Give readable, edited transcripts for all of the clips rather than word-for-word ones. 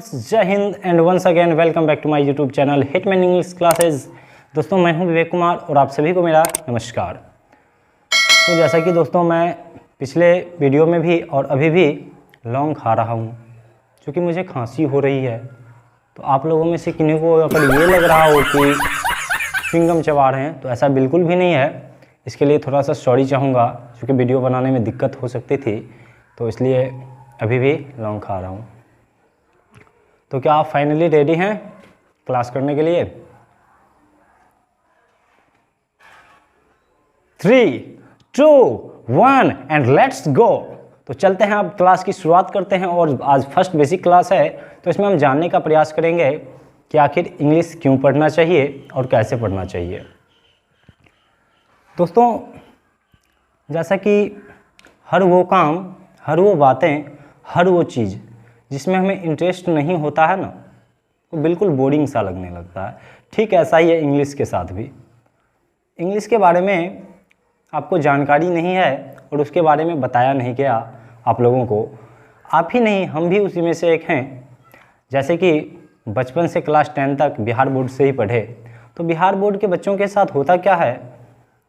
Friends, जय हिंद and once again welcome back to my YouTube channel Hitman English classes. दोस्तों, मैं हूं विवेक कुमार और आप सभी को मेरा नमस्कार। तो जैसा कि दोस्तों मैं पिछले वीडियो में भी और अभी भी लौंग खा रहा हूं क्योंकि मुझे खांसी हो रही है। तो आप लोगों में से किन्हीं को अगर ये लग रहा हो कि च्युइंगम चबा रहे हैं, तो ऐसा बिल्कुल भी नहीं है। इसके लिए थोड़ा सा सॉरी चाहूँगा क्योंकि वीडियो बनाने में दिक्कत हो सकती थी, तो इसलिए अभी भी लौंग खा रहा हूँ। तो क्या आप फाइनली रेडी हैं क्लास करने के लिए? 3, 2, 1 एंड लेट्स गो। तो चलते हैं, अब क्लास की शुरुआत करते हैं। और आज फर्स्ट बेसिक क्लास है, तो इसमें हम जानने का प्रयास करेंगे कि आखिर इंग्लिश क्यों पढ़ना चाहिए और कैसे पढ़ना चाहिए। दोस्तों, जैसा कि हर वो काम, हर वो बातें, हर वो चीज़ जिसमें हमें इंटरेस्ट नहीं होता है ना, वो बिल्कुल बोरिंग सा लगने लगता है। ठीक ऐसा ही है इंग्लिश के साथ भी। इंग्लिश के बारे में आपको जानकारी नहीं है और उसके बारे में बताया नहीं गया आप लोगों को। आप ही नहीं, हम भी उसी में से एक हैं। जैसे कि बचपन से क्लास 10 तक बिहार बोर्ड से ही पढ़े, तो बिहार बोर्ड के बच्चों के साथ होता क्या है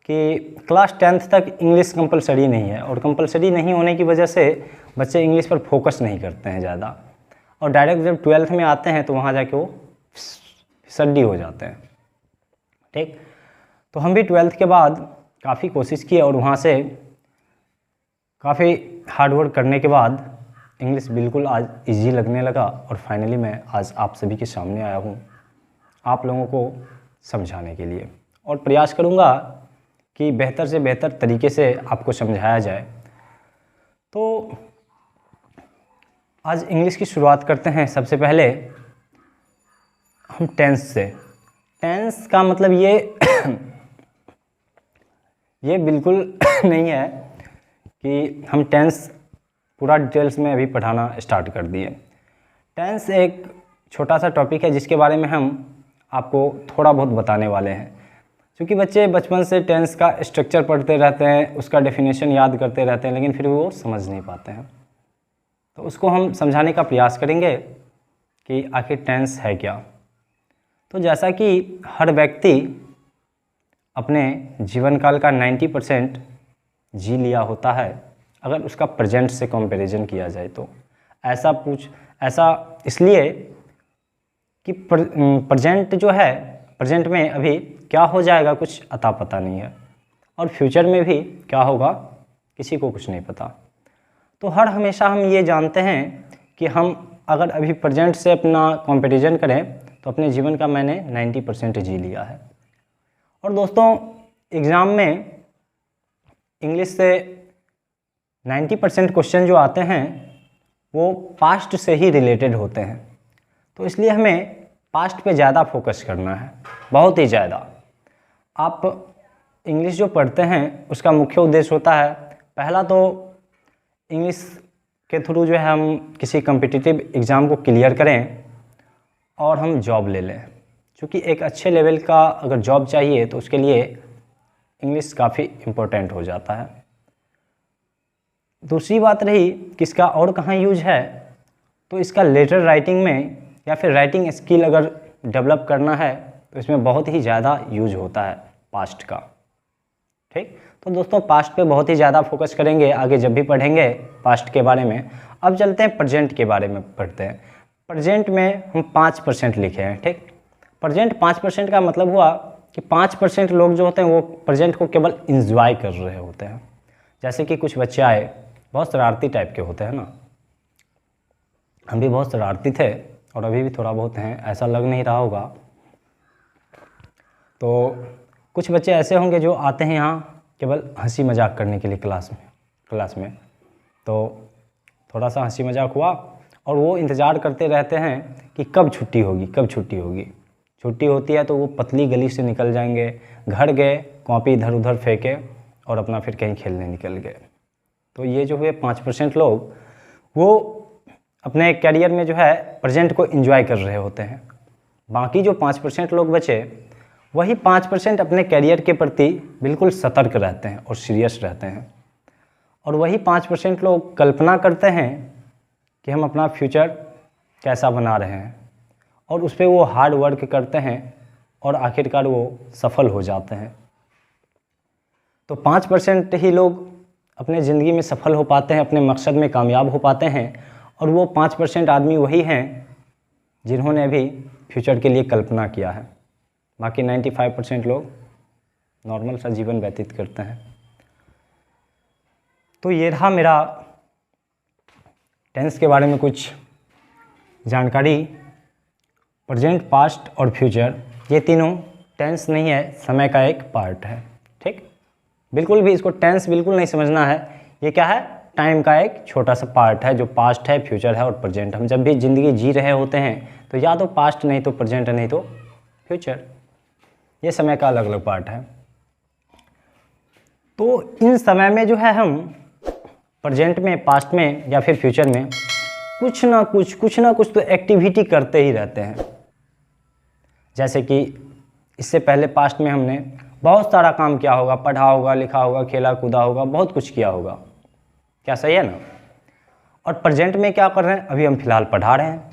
कि क्लास 10th तक इंग्लिश कंपलसरी नहीं है, और कंपलसरी नहीं होने की वजह से बच्चे इंग्लिश पर फोकस नहीं करते हैं ज़्यादा, और डायरेक्ट जब 12th में आते हैं तो वहाँ जाके वो सड्डी हो जाते हैं। ठीक, तो हम भी 12th के बाद काफ़ी कोशिश की और वहाँ से काफ़ी हार्डवर्क करने के बाद इंग्लिश बिल्कुल आज इजी लगने लगा, और फाइनली मैं आज आप सभी के सामने आया हूँ आप लोगों को समझाने के लिए, और प्रयास करूँगा कि बेहतर से बेहतर तरीके से आपको समझाया जाए। तो आज इंग्लिश की शुरुआत करते हैं। सबसे पहले हम टेंस से। टेंस का मतलब ये बिल्कुल नहीं है कि हम टेंस पूरा डिटेल्स में अभी पढ़ाना स्टार्ट कर दिए। टेंस एक छोटा सा टॉपिक है जिसके बारे में हम आपको थोड़ा बहुत बताने वाले हैं, क्योंकि बच्चे बचपन से टेंस का स्ट्रक्चर पढ़ते रहते हैं, उसका डेफिनेशन याद करते रहते हैं, लेकिन फिर वो समझ नहीं पाते हैं। तो उसको हम समझाने का प्रयास करेंगे कि आखिर टेंस है क्या। तो जैसा कि हर व्यक्ति अपने जीवन काल का 90% जी लिया होता है, अगर उसका प्रेजेंट से कंपैरिजन किया जाए तो ऐसा इसलिए कि प्रेजेंट जो है, प्रेजेंट में अभी क्या हो जाएगा कुछ अता पता नहीं है, और फ्यूचर में भी क्या होगा किसी को कुछ नहीं पता। तो हमेशा हम ये जानते हैं कि हम अगर अभी प्रेजेंट से अपना कंपैरिजन करें तो अपने जीवन का मैंने 90% जी लिया है। और दोस्तों, एग्ज़ाम में इंग्लिश से 90% क्वेश्चन जो आते हैं वो पास्ट से ही रिलेटेड होते हैं, तो इसलिए हमें पास्ट पे ज़्यादा फोकस करना है, बहुत ही ज़्यादा। आप इंग्लिश जो पढ़ते हैं उसका मुख्य उद्देश्य होता है, पहला तो इंग्लिश के थ्रू जो है हम किसी कम्पिटिटिव एग्ज़ाम को क्लियर करें और हम जॉब ले लें, क्योंकि एक अच्छे लेवल का अगर जॉब चाहिए तो उसके लिए इंग्लिश काफ़ी इम्पोर्टेंट हो जाता है। दूसरी बात रही किसका और कहाँ यूज है, तो इसका लेटर राइटिंग में या फिर राइटिंग स्किल अगर डेवलप करना है तो इसमें बहुत ही ज़्यादा यूज होता है पास्ट का। ठीक, तो दोस्तों पास्ट पे बहुत ही ज़्यादा फोकस करेंगे आगे जब भी पढ़ेंगे पास्ट के बारे में। अब चलते हैं प्रेजेंट के बारे में पढ़ते हैं। प्रेजेंट में हम 5% लिखे हैं। ठीक, प्रेजेंट 5% का मतलब हुआ कि 5% लोग जो होते हैं वो प्रेजेंट को केवल इंजॉय कर रहे होते हैं। जैसे कि कुछ बच्चे आए, बहुत शरारती टाइप के होते हैं ना, हम भी बहुत शरारती थे और अभी भी थोड़ा बहुत हैं, ऐसा लग नहीं रहा होगा। तो कुछ बच्चे ऐसे होंगे जो आते हैं यहाँ केवल हंसी मजाक करने के लिए क्लास में, तो थोड़ा सा हंसी मजाक हुआ और वो इंतज़ार करते रहते हैं कि कब छुट्टी होगी, कब छुट्टी होगी। छुट्टी होती है तो वो पतली गली से निकल जाएंगे, घर गए, कॉपी इधर उधर फेंके और अपना फिर कहीं खेलने निकल गए। तो ये जो हुए 5% लोग, वो अपने कैरियर में जो है प्रेजेंट को एंजॉय कर रहे होते हैं। बाकी जो 5% लोग बचे, वही 5% अपने कैरियर के प्रति बिल्कुल सतर्क रहते हैं और सीरियस रहते हैं, और वही 5% लोग कल्पना करते हैं कि हम अपना फ्यूचर कैसा बना रहे हैं और उस पर वो हार्ड वर्क करते हैं और आखिरकार वो सफल हो जाते हैं। तो 5% ही लोग अपने ज़िंदगी में सफल हो पाते हैं, अपने मकसद में कामयाब हो पाते हैं, और वो 5% आदमी वही हैं जिन्होंने अभी फ्यूचर के लिए कल्पना किया है। बाकी 95% लोग नॉर्मल सा जीवन व्यतीत करते हैं। तो ये रहा मेरा टेंस के बारे में कुछ जानकारी। प्रेजेंट, पास्ट और फ्यूचर, ये तीनों टेंस नहीं है, समय का एक पार्ट है। ठीक, बिल्कुल भी इसको टेंस बिल्कुल नहीं समझना है। ये क्या है? टाइम का एक छोटा सा पार्ट है, जो पास्ट है, फ्यूचर है और प्रेजेंट। हम जब भी ज़िंदगी जी रहे होते हैं तो या तो पास्ट, नहीं तो प्रेजेंट, नहीं तो फ्यूचर। ये समय का अलग अलग पार्ट है। तो इन समय में जो है हम प्रेजेंट में, पास्ट में या फिर फ्यूचर में कुछ ना कुछ तो एक्टिविटी करते ही रहते हैं। जैसे कि इससे पहले पास्ट में हमने बहुत सारा काम किया होगा, पढ़ा होगा, लिखा होगा, खेला कूदा होगा, बहुत कुछ किया होगा। क्या सही है ना? और प्रेजेंट में क्या कर रहे हैं? अभी हम फिलहाल पढ़ा रहे हैं।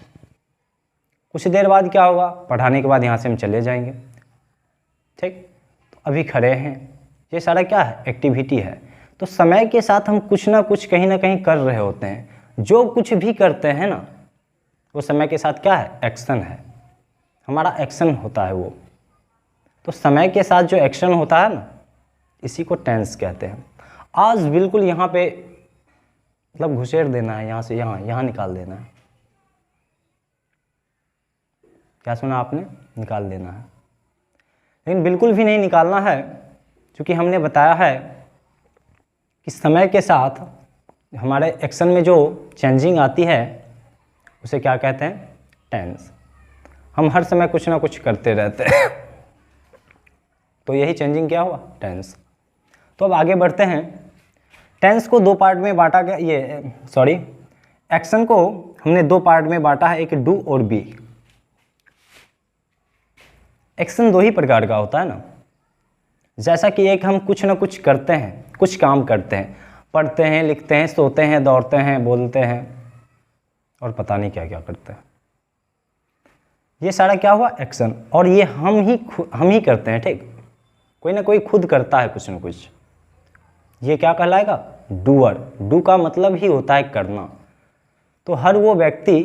कुछ देर बाद क्या होगा? पढ़ाने के बाद यहाँ से हम चले जाएंगे। ठीक, तो अभी खड़े हैं। ये सारा क्या है? एक्टिविटी है। तो समय के साथ हम कुछ ना कुछ कहीं ना कहीं कर रहे होते हैं। जो कुछ भी करते हैं ना, वो समय के साथ क्या है? एक्शन है। हमारा एक्शन होता है वो। तो समय के साथ जो एक्शन होता है ना, इसी को टेंस कहते हैं। आज बिल्कुल यहाँ पे मतलब घुसेड़ देना है, यहाँ से यहाँ निकाल देना है। क्या सुना आपने? निकाल देना है। लेकिन बिल्कुल भी नहीं निकालना है, क्योंकि हमने बताया है कि समय के साथ हमारे एक्शन में जो चेंजिंग आती है उसे क्या कहते हैं? टेंस। हम हर समय कुछ ना कुछ करते रहते हैं तो यही चेंजिंग क्या हुआ? टेंस। तो अब आगे बढ़ते हैं। टेंस को दो पार्ट में बांटा गया, एक्शन को हमने दो पार्ट में बांटा है, एक डू और बी। एक्शन दो ही प्रकार का होता है ना। जैसा कि एक हम कुछ ना कुछ करते हैं, कुछ काम करते हैं, पढ़ते हैं, लिखते हैं, सोते हैं, दौड़ते हैं, बोलते हैं और पता नहीं क्या क्या करते हैं। ये सारा क्या हुआ? एक्शन। और ये हम ही करते हैं। ठीक, कोई ना कोई खुद करता है कुछ ना कुछ। ये क्या कहलाएगा? डूअर। डू का मतलब ही होता है करना। तो हर वो व्यक्ति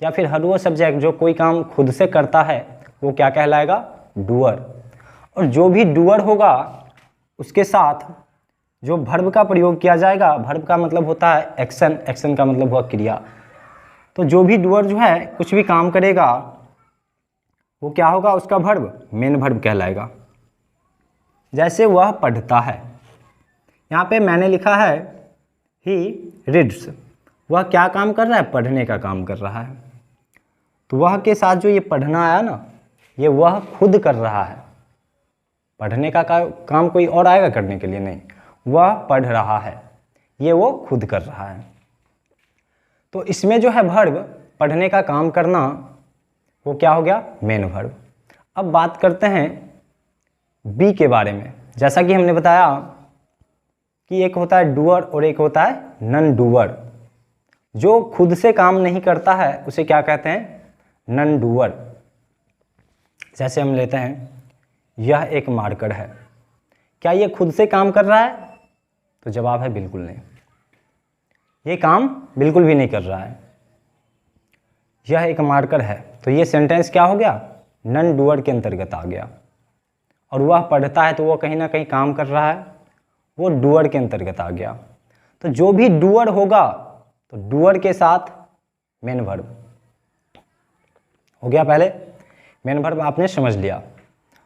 या फिर हर वो सब्जेक्ट जो कोई काम खुद से करता है वो क्या कहलाएगा? डूअर। और जो भी डूअर होगा उसके साथ जो वर्ब का प्रयोग किया जाएगा, वर्ब का मतलब होता है एक्शन, एक्शन का मतलब हुआ क्रिया। तो जो भी डूअर जो है कुछ भी काम करेगा वो क्या होगा? उसका वर्ब मेन वर्ब कहलाएगा। जैसे वह पढ़ता है, यहाँ पे मैंने लिखा है ही रीड्स। वह क्या काम कर रहा है? पढ़ने का काम कर रहा है। तो वह के साथ जो ये पढ़ना आया ना, ये वह खुद कर रहा है। पढ़ने का काम कोई और आएगा करने के लिए? नहीं, वह पढ़ रहा है, ये वो खुद कर रहा है। तो इसमें जो है वर्ब, पढ़ने का काम करना, वो क्या हो गया? Main verb. अब बात करते हैं बी के बारे में। जैसा कि हमने बताया कि एक होता है डूअर और एक होता है नन डूअर। जो खुद से काम नहीं करता है उसे क्या कहते हैं? Non doer. जैसे हम लेते हैं, यह एक मार्कर है। क्या ये खुद से काम कर रहा है? तो जवाब है बिल्कुल नहीं। ये काम बिल्कुल भी नहीं कर रहा है। यह एक मार्कर है, तो ये सेंटेंस क्या हो गया? नन डूअर के अंतर्गत आ गया। और वह पढ़ता है तो वह कहीं ना कहीं काम कर रहा है, वो डूअर के अंतर्गत आ गया। तो जो भी डूअर होगा तो डूअर के साथ मेन वर्ब हो गया। पहले मेन वर्ब आपने समझ लिया।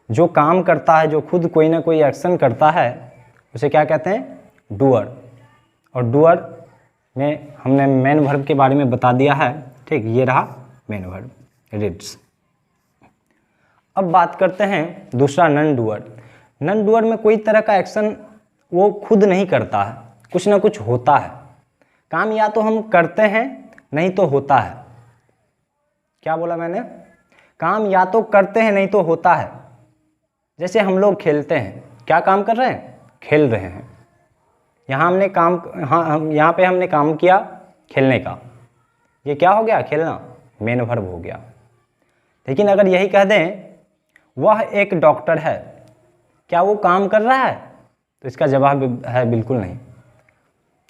जो काम करता है, जो खुद कोई ना कोई एक्शन करता है उसे क्या कहते हैं? डूअर। और डूअर में हमने मेन वर्ब के बारे में बता दिया है। ठीक, ये रहा मेन वर्ब रीड्स। अब बात करते हैं दूसरा नन डूअर। नन डूअर में कोई तरह का एक्शन वो खुद नहीं करता है, कुछ ना कुछ होता है। काम या तो हम करते हैं नहीं तो होता है। क्या बोला मैंने? काम या तो करते हैं नहीं तो होता है। जैसे हम लोग खेलते हैं, क्या काम कर रहे हैं? खेल रहे हैं। यहाँ पे हमने काम किया खेलने का, ये क्या हो गया, खेलना, मेन वर्ब हो गया। लेकिन अगर यही कह दें वह एक डॉक्टर है, क्या वो काम कर रहा है? तो इसका जवाब है बिल्कुल नहीं,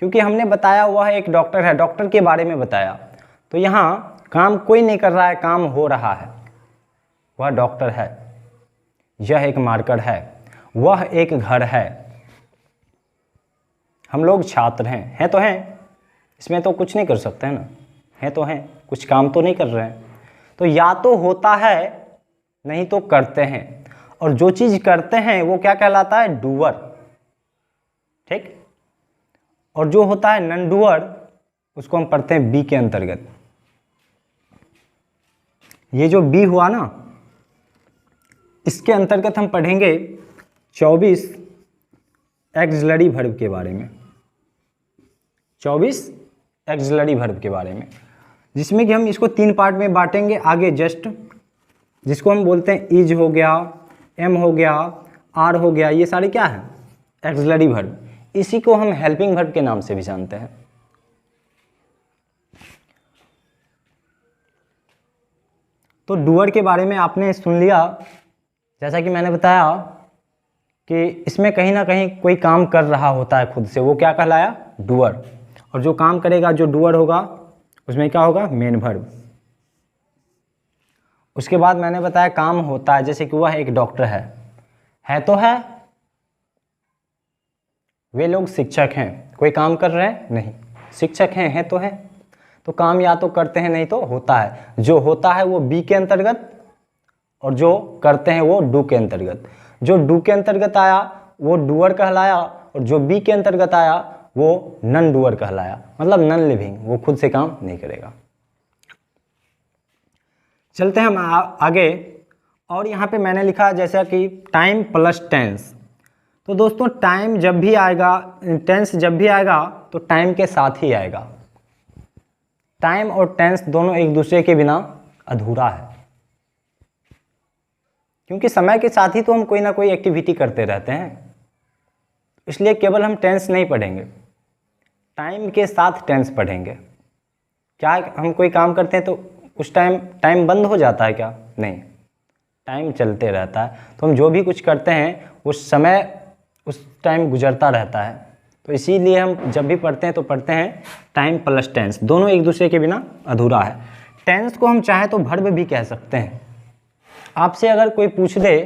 क्योंकि हमने बताया वह एक डॉक्टर है, डॉक्टर के बारे में बताया। तो यहाँ काम कोई नहीं कर रहा है, काम हो रहा है। वह डॉक्टर है, यह एक मार्कर है, वह एक घर है, हम लोग छात्र हैं तो हैं, इसमें तो कुछ नहीं कर सकते हैं ना, हैं तो हैं, कुछ काम तो नहीं कर रहे हैं। तो या तो होता है नहीं तो करते हैं, और जो चीज़ करते हैं वो क्या कहलाता है, डूअर, ठीक। और जो होता है नॉन डूअर उसको हम पढ़ते हैं बी के अंतर्गत। ये जो बी हुआ ना, इसके अंतर्गत हम पढ़ेंगे 24 एक्सिलरी वर्ब के बारे में, 24 एक्सिलरी वर्ब के बारे में, जिसमें कि हम इसको 3 पार्ट में बांटेंगे आगे जस्ट, जिसको हम बोलते हैं इज हो गया, एम हो गया, आर हो गया, ये सारे क्या हैं, एक्सिलरी वर्ब। इसी को हम हेल्पिंग वर्ब के नाम से भी जानते हैं। तो डूअर के बारे में आपने सुन लिया, जैसा कि मैंने बताया कि इसमें कहीं ना कहीं कोई काम कर रहा होता है खुद से, वो क्या कहलाया, डूअर। और जो काम करेगा, जो डूअर होगा, उसमें क्या होगा, मेन वर्ब। उसके बाद मैंने बताया काम होता है, जैसे कि वह एक डॉक्टर है तो है, वे लोग शिक्षक हैं, कोई काम कर रहे हैं नहीं, शिक्षक हैं तो है। तो काम या तो करते हैं नहीं तो होता है, जो होता है वो बी के अंतर्गत, और जो करते हैं वो डू के अंतर्गत। जो डू के अंतर्गत आया वो डूअर कहलाया, और जो बी के अंतर्गत आया वो नन डूअर कहलाया, मतलब नन लिविंग, वो खुद से काम नहीं करेगा। चलते हैं हम आगे, और यहाँ पे मैंने लिखा जैसा कि टाइम प्लस टेंस। तो दोस्तों टाइम जब भी आएगा, टेंस जब भी आएगा तो टाइम के साथ ही आएगा। टाइम और टेंस दोनों एक दूसरे के बिना अधूरा है, क्योंकि समय के साथ ही तो हम कोई ना कोई एक्टिविटी करते रहते हैं, इसलिए केवल हम टेंस नहीं पढ़ेंगे, टाइम के साथ टेंस पढ़ेंगे। क्या हम कोई काम करते हैं तो उस टाइम बंद हो जाता है क्या, नहीं, टाइम चलते रहता है। तो हम जो भी कुछ करते हैं उस समय उस टाइम गुजरता रहता है, तो इसीलिए हम जब भी पढ़ते हैं तो पढ़ते हैं टाइम प्लस टेंस, दोनों एक दूसरे के बिना अधूरा है। टेंस को हम चाहे तो वर्ब भी कह सकते हैं। आपसे अगर कोई पूछ दे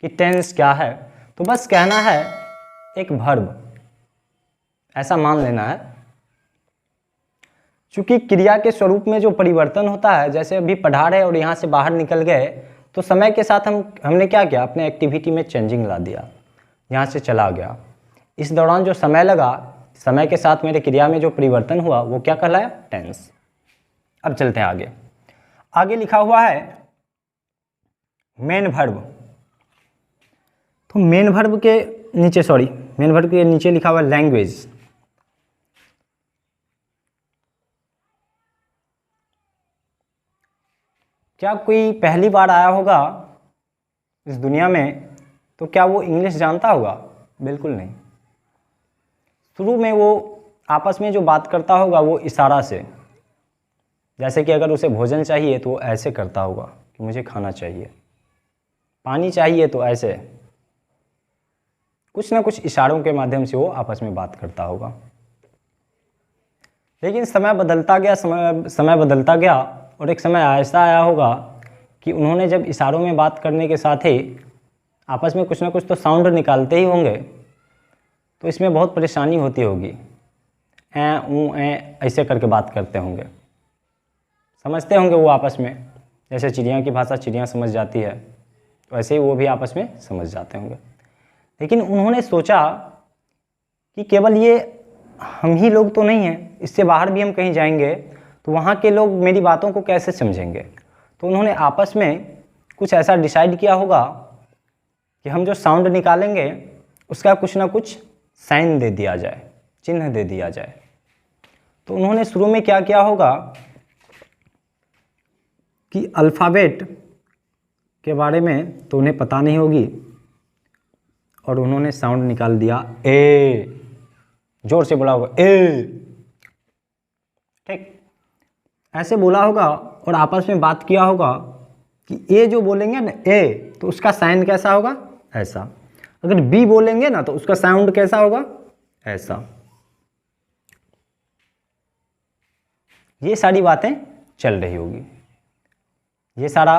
कि टेंस क्या है, तो बस कहना है एक वर्ब, ऐसा मान लेना है। चूंकि क्रिया के स्वरूप में जो परिवर्तन होता है, जैसे अभी पढ़ा रहे और यहाँ से बाहर निकल गए, तो समय के साथ हमने क्या किया, अपने एक्टिविटी में चेंजिंग ला दिया, यहाँ से चला गया। इस दौरान जो समय लगा, समय के साथ मेरे क्रिया में जो परिवर्तन हुआ वो क्या कहलाया, टेंस। अब चलते हैं आगे। आगे लिखा हुआ है मेन वर्ब। तो मेन वर्ब के नीचे लिखा हुआ लैंग्वेज। क्या कोई पहली बार आया होगा इस दुनिया में, तो क्या वो इंग्लिश जानता होगा? बिल्कुल नहीं। शुरू में वो आपस में जो बात करता होगा वो इशारा से, जैसे कि अगर उसे भोजन चाहिए तो वो ऐसे करता होगा कि मुझे खाना चाहिए, पानी चाहिए तो ऐसे, कुछ ना कुछ इशारों के माध्यम से वो आपस में बात करता होगा। लेकिन समय बदलता गया और एक समय ऐसा आया होगा कि उन्होंने जब इशारों में बात करने के साथ ही आपस में कुछ ना कुछ तो साउंड निकालते ही होंगे, तो इसमें बहुत परेशानी होती होगी। ऐ ऊ ऐ ऐसे करके बात करते होंगे, समझते होंगे वो आपस में, जैसे चिड़िया की भाषा चिड़िया समझ जाती है, तो ऐसे ही वो भी आपस में समझ जाते होंगे। लेकिन उन्होंने सोचा कि केवल ये हम ही लोग तो नहीं हैं, इससे बाहर भी हम कहीं जाएंगे तो वहाँ के लोग मेरी बातों को कैसे समझेंगे। तो उन्होंने आपस में कुछ ऐसा डिसाइड किया होगा कि हम जो साउंड निकालेंगे उसका कुछ ना कुछ साइन दे दिया जाए, चिन्ह दे दिया जाए। तो उन्होंने शुरू में क्या किया होगा कि अल्फ़ाबेट के बारे में तो उन्हें पता नहीं होगी, और उन्होंने साउंड निकाल दिया ए, जोर से बोला होगा ए, ठीक। ऐसे बोला होगा और आपस में बात किया होगा कि ए जो बोलेंगे ना ए, तो उसका साइन कैसा होगा, ऐसा। अगर बी बोलेंगे ना तो उसका साउंड कैसा होगा, ऐसा। ये सारी बातें चल रही होगी, ये सारा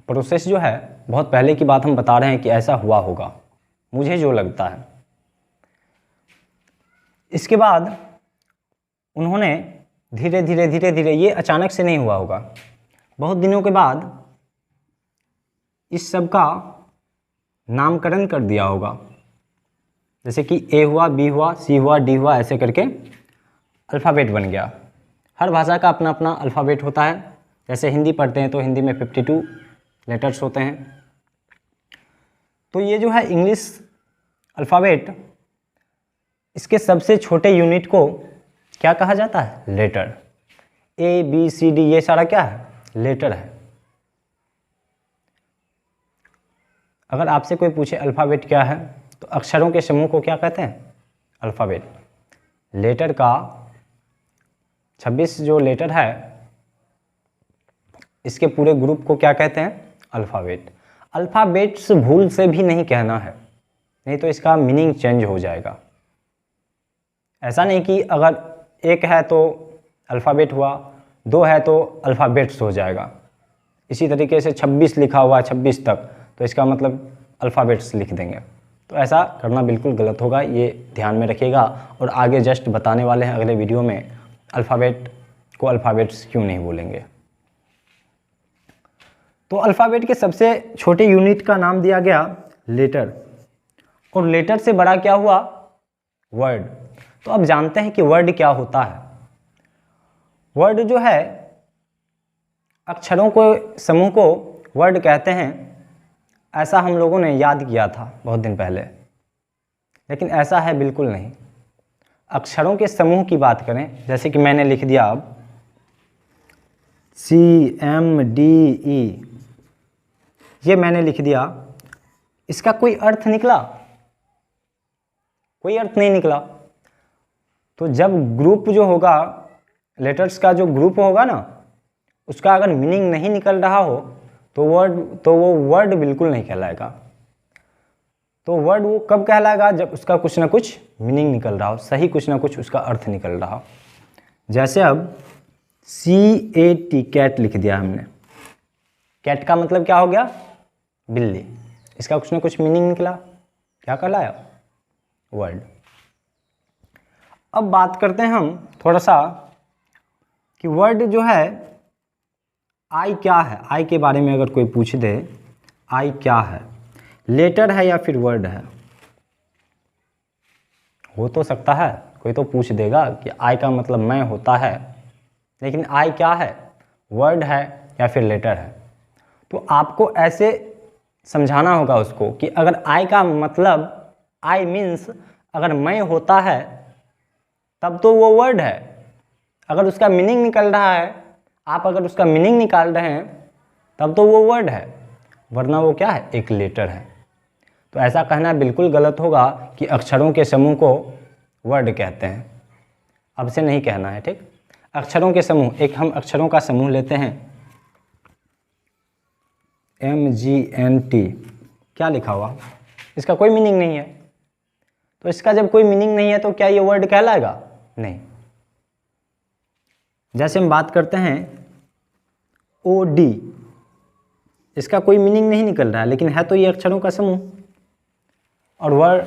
प्रोसेस जो है बहुत पहले की बात हम बता रहे हैं कि ऐसा हुआ होगा, मुझे जो लगता है। इसके बाद उन्होंने धीरे धीरे धीरे धीरे, ये अचानक से नहीं हुआ होगा, बहुत दिनों के बाद इस सब का नामकरण कर दिया होगा। जैसे कि ए हुआ, बी हुआ, सी हुआ, डी हुआ, ऐसे करके अल्फ़ाबेट बन गया। हर भाषा का अपना अपना अल्फ़ाबेट होता है। जैसे हिंदी पढ़ते हैं तो हिंदी में 52 लेटर्स होते हैं। तो ये जो है इंग्लिश अल्फ़ाबेट, इसके सबसे छोटे यूनिट को क्या कहा जाता है, letter. A B C D ये सारा क्या है, लेटर है। अगर आपसे कोई पूछे अल्फ़ाबेट क्या है तो अक्षरों के समूह को क्या कहते हैं, अल्फ़ाबेट। लेटर का 26 जो लेटर है इसके पूरे ग्रुप को क्या कहते हैं, अल्फ़ाबेट। अल्फ़ाबेट्स भूल से भी नहीं कहना है, नहीं तो इसका मीनिंग चेंज हो जाएगा। ऐसा नहीं कि अगर एक है तो अल्फ़ाबेट हुआ, 2 है तो अल्फ़ाबेट्स हो जाएगा। इसी तरीके से 26 लिखा हुआ है 26 तक, तो इसका मतलब अल्फ़ाबेट्स लिख देंगे, तो ऐसा करना बिल्कुल गलत होगा, ये ध्यान में रखिएगा। और आगे जस्ट बताने वाले हैं अगले वीडियो में अल्फ़ाबेट को अल्फ़ाबेट्स क्यों नहीं बोलेंगे। तो अल्फ़ाबेट के सबसे छोटे यूनिट का नाम दिया गया लेटर, और लेटर से बड़ा क्या हुआ, वर्ड। तो अब जानते हैं कि वर्ड क्या होता है। वर्ड जो है अक्षरों को समूह को वर्ड कहते हैं, ऐसा हम लोगों ने याद किया था बहुत दिन पहले, लेकिन ऐसा है बिल्कुल नहीं। अक्षरों के समूह की बात करें, जैसे कि मैंने लिख दिया अब CMDE, ये मैंने लिख दिया, इसका कोई अर्थ निकला, कोई अर्थ नहीं निकला। तो जब ग्रुप जो होगा, लेटर्स का जो ग्रुप होगा ना, उसका अगर मीनिंग नहीं निकल रहा हो तो वो वर्ड बिल्कुल नहीं कहलाएगा। तो वर्ड वो कब कहलाएगा, जब उसका कुछ ना कुछ मीनिंग निकल रहा हो, सही कुछ ना कुछ उसका अर्थ निकल रहा हो। जैसे अब CAT, कैट लिख दिया हमने, कैट का मतलब क्या हो गया, बिल्ली। इसका कुछ ना कुछ मीनिंग निकला, क्या कहलाया, वर्ड। अब बात करते हैं हम थोड़ा सा कि वर्ड जो है आई क्या है। आई के बारे में अगर कोई पूछ दे, आई क्या है, लेटर है या फिर वर्ड है, हो तो सकता है कोई तो पूछ देगा कि आई का मतलब मैं होता है, लेकिन आई क्या है, वर्ड है या फिर लेटर है। तो आपको ऐसे समझाना होगा उसको कि अगर आई का मतलब, आई मीन्स अगर मैं होता है तब तो वो वर्ड है। अगर उसका मीनिंग निकल रहा है, आप अगर उसका मीनिंग निकाल रहे हैं तब तो वो वर्ड है, वरना वो क्या है, एक लेटर है। तो ऐसा कहना बिल्कुल गलत होगा कि अक्षरों के समूह को वर्ड कहते हैं, अब से नहीं कहना है, ठीक। अक्षरों के समूह, एक हम अक्षरों का समूह लेते हैं MGNT, क्या लिखा हुआ, इसका कोई मीनिंग नहीं है। तो इसका जब कोई मीनिंग नहीं है तो क्या ये वर्ड कहलाएगा, नहीं। जैसे हम बात करते हैं OD, इसका कोई मीनिंग नहीं निकल रहा है, लेकिन है तो ये अक्षरों का समूह। और वर्ड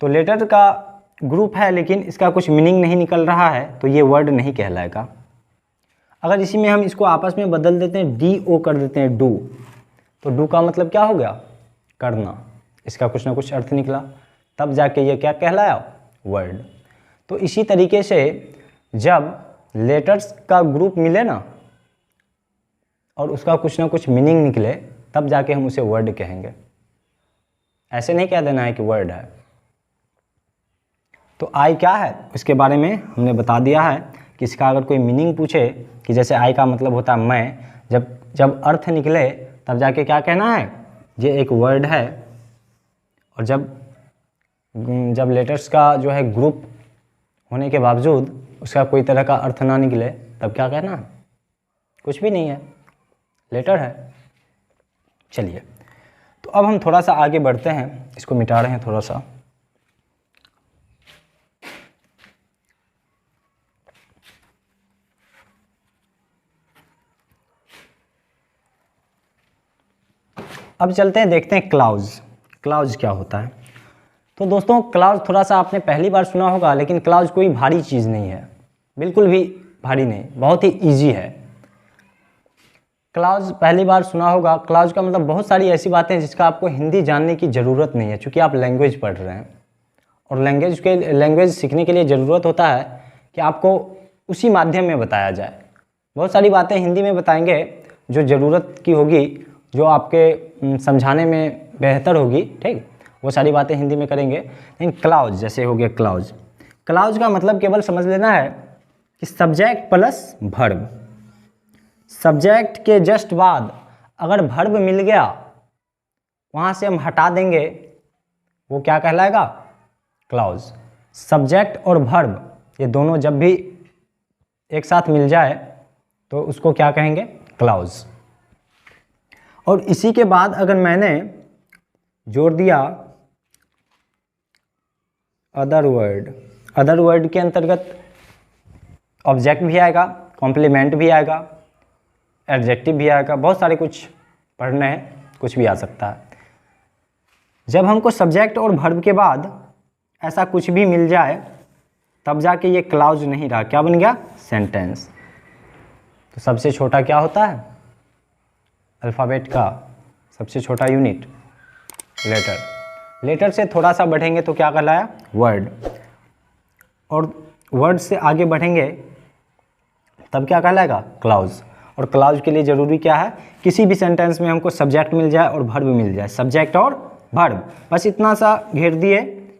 तो लेटर का ग्रुप है, लेकिन इसका कुछ मीनिंग नहीं निकल रहा है, तो ये वर्ड नहीं कहलाएगा। अगर इसी में हम इसको आपस में बदल देते हैं, DO कर देते हैं, डू, तो डू का मतलब क्या हो गया, करना। इसका कुछ ना कुछ अर्थ निकला, तब जाके ये क्या कहलाया, वर्ड। तो इसी तरीके से जब लेटर्स का ग्रुप मिले ना और उसका कुछ ना कुछ मीनिंग निकले, तब जाके हम उसे वर्ड कहेंगे। ऐसे नहीं कह देना है कि वर्ड है। तो आई क्या है, इसके बारे में हमने बता दिया है कि इसका अगर कोई मीनिंग पूछे, कि जैसे आई का मतलब होता है मैं, जब अर्थ निकले तब जाके क्या कहना है, ये एक वर्ड है। और जब लेटर्स का जो है ग्रुप होने के बावजूद उसका कोई तरह का अर्थ ना निकले तब क्या कहना? कुछ भी नहीं है, लेटर है। चलिए, तो अब हम थोड़ा सा आगे बढ़ते हैं, इसको मिटा रहे हैं थोड़ा सा। अब चलते हैं, देखते हैं क्लाउज। क्लाउज क्या होता है? तो दोस्तों, क्लाउज थोड़ा सा आपने पहली बार सुना होगा, लेकिन क्लाउज कोई भारी चीज़ नहीं है, बिल्कुल भी भारी नहीं, बहुत ही इजी है। क्लाउज पहली बार सुना होगा। क्लाउज का मतलब बहुत सारी ऐसी बातें हैं जिसका आपको हिंदी जानने की ज़रूरत नहीं है, क्योंकि आप लैंग्वेज पढ़ रहे हैं, और लैंग्वेज सीखने के लिए ज़रूरत होता है कि आपको उसी माध्यम में बताया जाए। बहुत सारी बातें हिंदी में बताएंगे जो ज़रूरत की होगी, जो आपके समझाने में बेहतर होगी, ठीक, वो सारी बातें हिंदी में करेंगे। लेकिन क्लाउज जैसे हो गया, क्लाउज का मतलब केवल समझ लेना है कि सब्जेक्ट प्लस वर्ब। सब्जेक्ट के जस्ट बाद अगर वर्ब मिल गया, वहाँ से हम हटा देंगे, वो क्या कहलाएगा? क्लाउज। सब्जेक्ट और वर्ब ये दोनों जब भी एक साथ मिल जाए तो उसको क्या कहेंगे? क्लाउज। और इसी के बाद अगर मैंने जोड़ दिया अदर वर्ड के अंतर्गत ऑब्जेक्ट भी आएगा, कॉम्प्लीमेंट भी आएगा, एडजेक्टिव भी आएगा, बहुत सारे कुछ पढ़ने हैं, कुछ भी आ सकता है। जब हमको सब्जेक्ट और वर्ब के बाद ऐसा कुछ भी मिल जाए तब जाके ये क्लाउज नहीं रहा, क्या बन गया? सेंटेंस। तो सबसे छोटा क्या होता है? अल्फ़ाबेट का सबसे छोटा यूनिट लेटर। लेटर से थोड़ा सा बढ़ेंगे तो क्या कहलाया? वर्ड। और वर्ड से आगे बढ़ेंगे तब क्या कहलाएगा? क्लाउज। और क्लाउज के लिए ज़रूरी क्या है? किसी भी सेंटेंस में हमको सब्जेक्ट मिल जाए और वर्ब मिल जाए, सब्जेक्ट और वर्ब, बस इतना सा घेर दिए,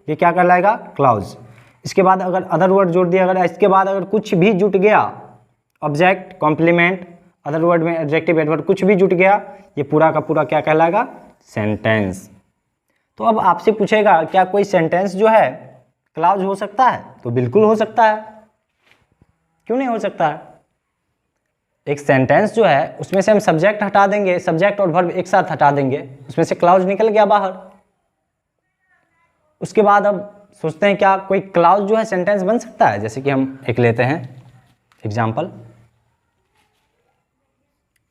ये क्या कहलाएगा? क्लाउज। इसके बाद अगर अदर वर्ड जोड़ दिया, अगर इसके बाद अगर कुछ भी जुट गया, ऑब्जेक्ट, कॉम्प्लीमेंट, अदर वर्ड में एडजेक्टिव, एडवर्ब, कुछ भी जुट गया, ये पूरा का पूरा क्या कहलाएगा? सेंटेंस। तो अब आपसे पूछेगा क्या कोई सेंटेंस जो है क्लाउज हो सकता है? तो बिल्कुल हो सकता है, क्यों नहीं हो सकता है? एक सेंटेंस जो है उसमें से हम सब्जेक्ट हटा देंगे, सब्जेक्ट और वर्ब एक साथ हटा देंगे, उसमें से क्लाउज निकल गया बाहर। उसके बाद अब सोचते हैं क्या कोई क्लाउज जो है सेंटेंस बन सकता है? जैसे कि हम एक लेते हैं एग्जाम्पल,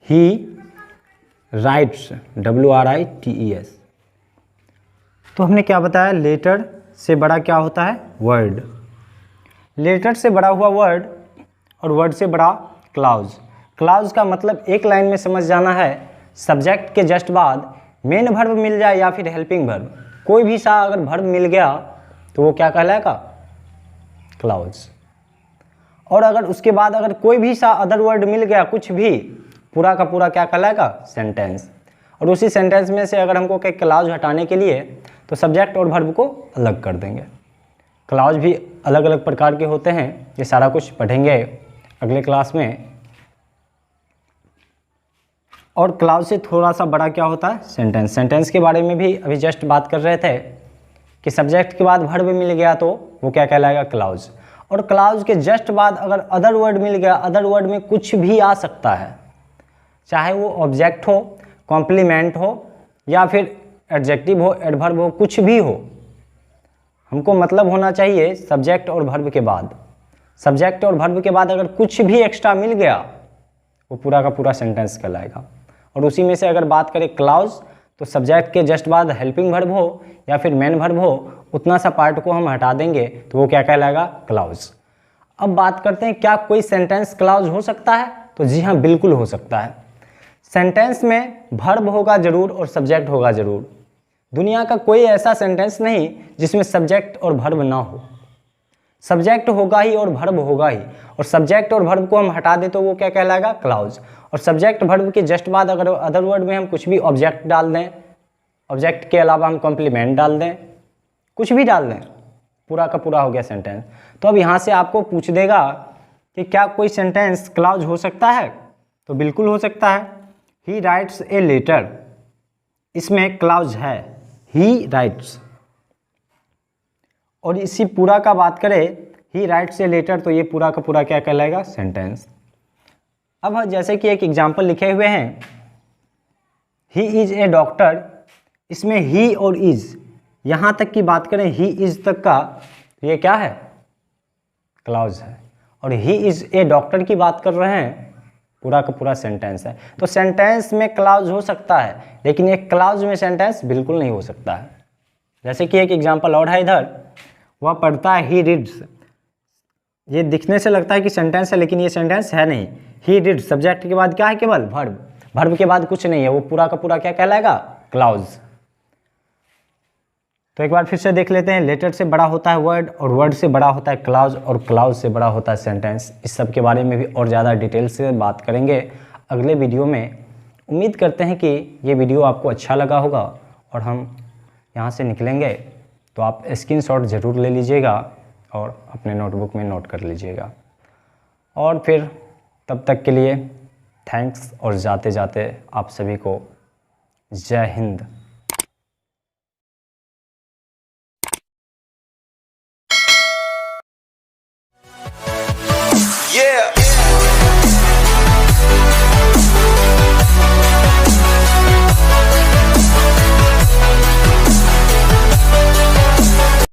ही राइट्स, WRITES। तो हमने क्या बताया? लेटर से बड़ा क्या होता है? वर्ड। लेटर से बड़ा हुआ वर्ड और वर्ड से बड़ा क्लाउज। क्लाउज का मतलब एक लाइन में समझ जाना है, सब्जेक्ट के जस्ट बाद मेन वर्ब मिल जाए या फिर हेल्पिंग वर्ब, कोई भी सा अगर वर्ब मिल गया तो वो क्या कहलाएगा? क्लाउज। और अगर उसके बाद अगर कोई भी सा अदर वर्ड मिल गया, कुछ भी, पूरा का पूरा क्या कहलाएगा? सेंटेंस। और उसी सेंटेंस में से अगर हमको कहीं क्लाउज हटाने के लिए तो सब्जेक्ट और वर्ब को अलग कर देंगे। क्लाउज भी अलग अलग प्रकार के होते हैं, ये सारा कुछ पढ़ेंगे अगले क्लास में। और क्लाउज से थोड़ा सा बड़ा क्या होता है? सेंटेंस। सेंटेंस के बारे में भी अभी जस्ट बात कर रहे थे कि सब्जेक्ट के बाद वर्ब मिल गया तो वो क्या कहलाएगा? क्लाउज। और क्लाउज के जस्ट बाद अगर अदर वर्ड मिल गया, अदर वर्ड में कुछ भी आ सकता है, चाहे वो ऑब्जेक्ट हो, कॉम्प्लीमेंट हो, या फिर एडजेक्टिव हो, एडवर्ब हो, कुछ भी हो, हमको मतलब होना चाहिए सब्जेक्ट और वर्ब के बाद। सब्जेक्ट और वर्ब के बाद अगर कुछ भी एक्स्ट्रा मिल गया वो पूरा का पूरा सेंटेंस कहलाएगा। और उसी में से अगर बात करें क्लाउज, तो सब्जेक्ट के जस्ट बाद हेल्पिंग वर्ब हो या फिर मेन वर्ब हो, उतना सा पार्ट को हम हटा देंगे तो वो क्या कहलाएगा? क्लाउज। अब बात करते हैं क्या कोई सेंटेंस क्लाउज हो सकता है? तो जी हाँ, बिल्कुल हो सकता है। सेंटेंस में वर्ब होगा जरूर और सब्जेक्ट होगा जरूर। दुनिया का कोई ऐसा सेंटेंस नहीं जिसमें सब्जेक्ट और वर्ब ना हो। सब्जेक्ट होगा ही और वर्ब होगा ही, और सब्जेक्ट और वर्ब को हम हटा दें तो वो क्या कहलाएगा? क्लाउज। और सब्जेक्ट वर्ब के जस्ट बाद अगर अदर वर्ड में हम कुछ भी ऑब्जेक्ट डाल दें, ऑब्जेक्ट के अलावा हम कॉम्प्लीमेंट डाल दें, कुछ भी डाल दें, पूरा का पूरा हो गया सेंटेंस। तो अब यहाँ से आपको पूछ देगा कि क्या कोई सेंटेंस क्लाउज हो सकता है? तो बिल्कुल हो सकता है। ही राइट्स ए लेटर, इसमें क्लाउज है, ही राइट्स। और इसी पूरा का बात करें, ही राइट्स ए लेटर, तो ये पूरा का पूरा क्या कहलाएगा, सेंटेंस। अब जैसे कि एक एग्जाम्पल लिखे हुए हैं, ही इज़ ए डॉक्टर, इसमें ही और इज़, यहाँ तक की बात करें ही इज़ तक का, ये क्या है, क्लॉज है। और ही इज़ ए डॉक्टर की बात कर रहे हैं, पूरा का पूरा सेंटेंस है। तो सेंटेंस में क्लॉज हो सकता है, लेकिन एक क्लॉज में सेंटेंस बिल्कुल नहीं हो सकता है। जैसे कि एक एग्जांपल और है इधर, वह पढ़ता है, ही रीड्स, ये दिखने से लगता है कि सेंटेंस है, लेकिन ये सेंटेंस है नहीं। ही रीड्स सब्जेक्ट के बाद क्या है, केवल वर्ब, वर्ब के बाद कुछ नहीं है, वो पूरा का पूरा क्या कहलाएगा, क्लॉज। तो एक बार फिर से देख लेते हैं, लेटर से बड़ा होता है वर्ड, और वर्ड से बड़ा होता है क्लॉज, और क्लॉज से बड़ा होता है सेंटेंस। इस सब के बारे में भी और ज़्यादा डिटेल से बात करेंगे अगले वीडियो में। उम्मीद करते हैं कि ये वीडियो आपको अच्छा लगा होगा, और हम यहाँ से निकलेंगे तो आप स्क्रीनशॉट ज़रूर ले लीजिएगा और अपने नोटबुक में नोट कर लीजिएगा। और फिर तब तक के लिए थैंक्स, और जाते जाते आप सभी को जय हिंद।